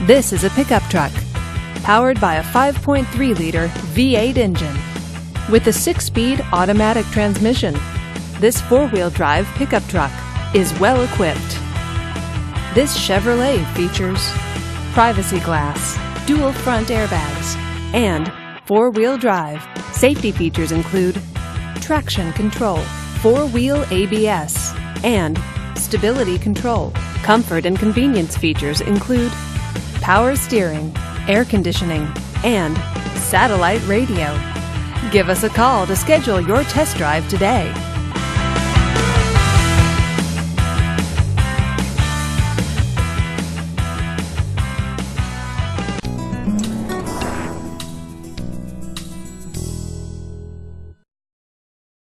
This is a pickup truck powered by a 5.3-liter V8 engine with a 6-speed automatic transmission. This 4-wheel drive pickup truck is well equipped. This Chevrolet features privacy glass, dual front airbags, and 4-wheel drive. Safety features include traction control, 4-wheel ABS, and stability control. Comfort and convenience features include power steering, air conditioning, and satellite radio. Give us a call to schedule your test drive today.